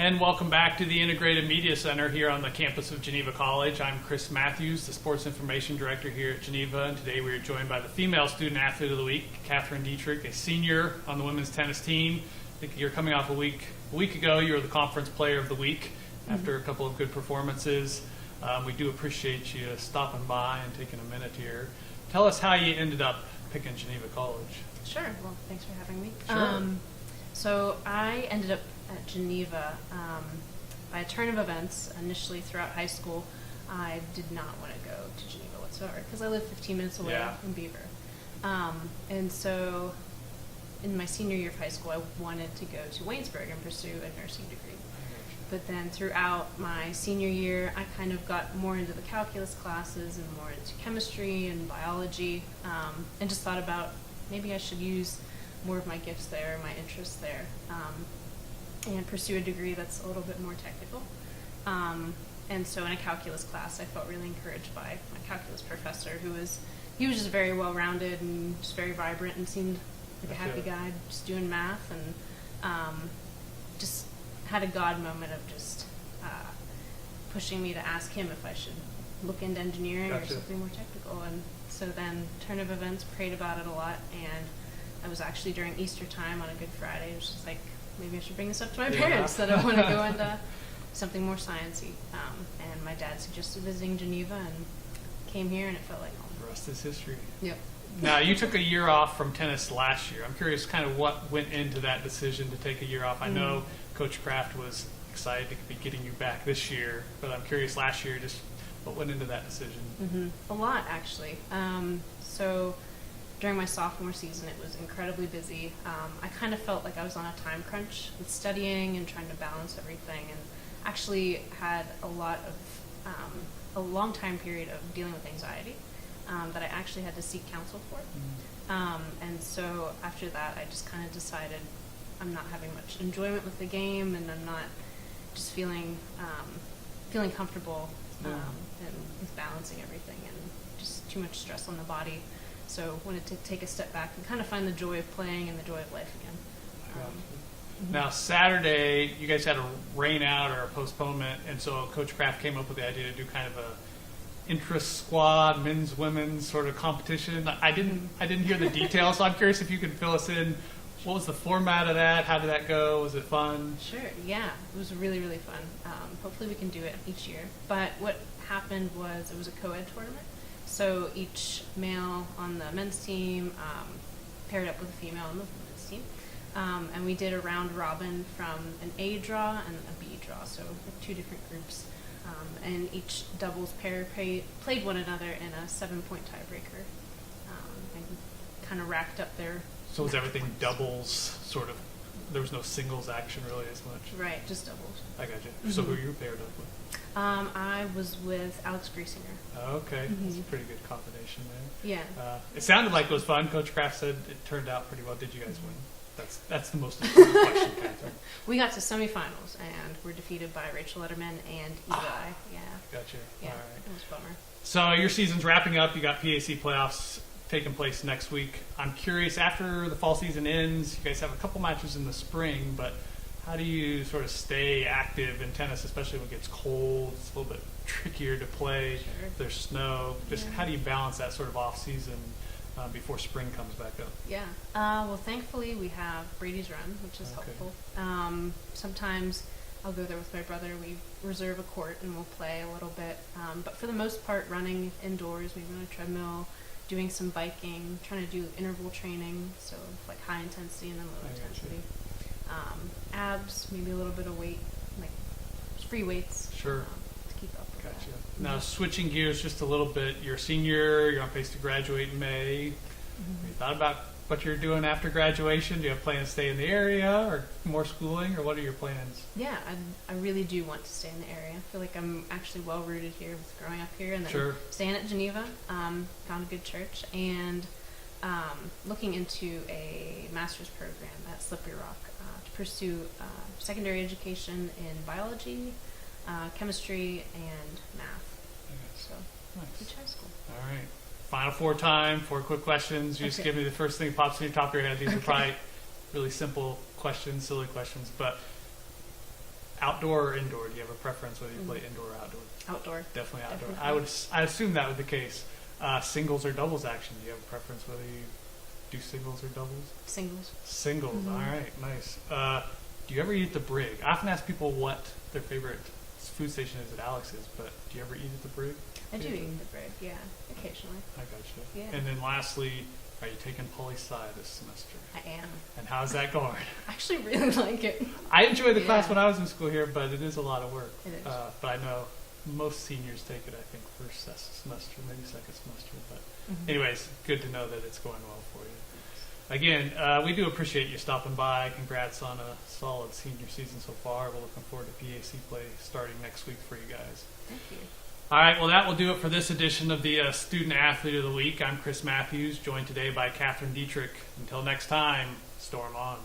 And welcome back to the Integrated Media Center here on the campus of Geneva College. I'm Chris Matthews, the Sports Information Director here at Geneva, and today we are joined by the Female Student Athlete of the Week, Katherine Deitrick, a senior on the women's tennis team. I think you're coming off a week ago, you were the Conference Player of the Week after a couple of good performances. We do appreciate you stopping by and taking a minute here. Tell us how you ended up picking Geneva College. Sure. Well, thanks for having me. Sure. So I ended up at Geneva by a turn of events. Initially throughout high school, I did not want to go to Geneva whatsoever because I live 15 minutes away in Beaver. And so in my senior year of high school, I wanted to go to Waynesburg and pursue a nursing degree. But then throughout my senior year, I kind of got more into the calculus classes and more into chemistry and biology, and just thought about maybe I should use more of my gifts there, my interests there, and pursue a degree that's a little bit more technical. And so in a calculus class, I felt really encouraged by my calculus professor, he was just very well-rounded and just very vibrant and seemed like a happy guy just doing math, and just had a God moment of just pushing me to ask him if I should look into engineering or something more technical. And so then turn of events, prayed about it a lot, and I was actually during Easter time on a Good Friday, it was just like, maybe I should bring this up to my parents that I want to go into something more sciencey. And my dad suggested visiting Geneva and came here, and it felt like home. The rest is history. Yep. Now, you took a year off from tennis last year. I'm curious kind of what went into that decision to take a year off. I know Coach Kraft was excited to be getting you back this year, but I'm curious last year, just what went into that decision? A lot, actually. So during my sophomore season, it was incredibly busy. I kind of felt like I was on a time crunch with studying and trying to balance everything, and actually had a long time period of dealing with anxiety that I actually had to seek counsel for. And so after that, I just kind of decided I'm not having much enjoyment with the game, and I'm not just feeling comfortable and with balancing everything, and just too much stress on the body. So wanted to take a step back and kind of find the joy of playing and the joy of life again. Now, Saturday, you guys had a rain out or a postponement, and so Coach Kraft came up with the idea to do kind of a intra-squad, men's, women's sort of competition. I didn't hear the details, so I'm curious if you could fill us in. What was the format of that? How did that go? Was it fun? Sure, yeah. It was really, really fun. Hopefully we can do it each year. But what happened was it was a co-ed tournament. So each male on the men's team paired up with a female on the women's team. And we did a round robin from an A draw and a B draw, so with two different groups. And each doubles pair played one another in a 7-point tiebreaker, and kind of racked up their. So was everything points. Doubles, sort of? There was no singles action really as much? Right, just doubles. I got you. So who were you paired up with? I was with Alex Griesinger. Okay, that's a pretty good combination there. Yeah. It sounded like it was fun. Coach Kraft said it turned out pretty well. Did you guys win? That's the most important question, Katherine. We got to semifinals and were defeated by Rachel Letterman and Eva. Yeah. Gotcha. Yeah, All right. it was a bummer. So your season's wrapping up. You got PAC playoffs taking place next week. I'm curious, after the fall season ends, you guys have a couple matches in the spring, but how do you sort of stay active in tennis, especially when it gets cold? It's a little bit trickier to play. Sure. There's snow. Just how do you balance that sort of off season before spring comes back up? Yeah. Well, thankfully we have Brady's Run, which is helpful. Sometimes I'll go there with my brother. We reserve a court and we'll play a little bit. But for the most part, running indoors, maybe on a treadmill, doing some biking, trying to do interval training, so like high intensity and then low intensity. Abs, maybe a little bit of weight, like free weights. Sure. To keep up with that. Now, switching gears just a little bit, you're a senior, you're on pace to graduate in May. Have you thought about what you're doing after graduation? Do you have plans to stay in the area or more schooling, or what are your plans? Yeah, I really do want to stay in the area. I feel like I'm actually well rooted here with growing up here, and then staying at Geneva, found a good church, and looking into a master's program at Slippery Rock to pursue secondary education in biology, chemistry, and math. So, Beach High School. All right. Final four time, 4 quick questions. You just give me the first thing that pops in the top of your head. These are probably really simple questions, silly questions, but outdoor or indoor? Do you have a preference whether you play indoor or outdoor? Outdoor. Definitely outdoor. Definitely. I assume that was the case. Singles or doubles action? Do you have a preference whether you do singles or doubles? Singles. Singles. Mhm. All right, nice. Do you ever eat at the Brig? I often ask people what their favorite food station is at Alex's, but do you ever eat at the Brig? I do eat the bread, yeah, occasionally. I gotcha. Yeah. And then lastly, are you taking poli-sci this semester? I am. And how's that going? I actually really like it. I enjoyed the class Yeah. when I was in school here, but it is a lot of work. It is. But I know most seniors take it, I think, first semester, maybe second semester. But Mhm. anyways, good to know that it's going well for you. Again, we do appreciate you stopping by. Congrats on a solid senior season so far. We're looking forward to PAC play starting next week for you guys. Thank you. All right, well, that will do it for this edition of the Student Athlete of the Week. I'm Chris Matthews, joined today by Katherine Deitrick. Until next time, storm on.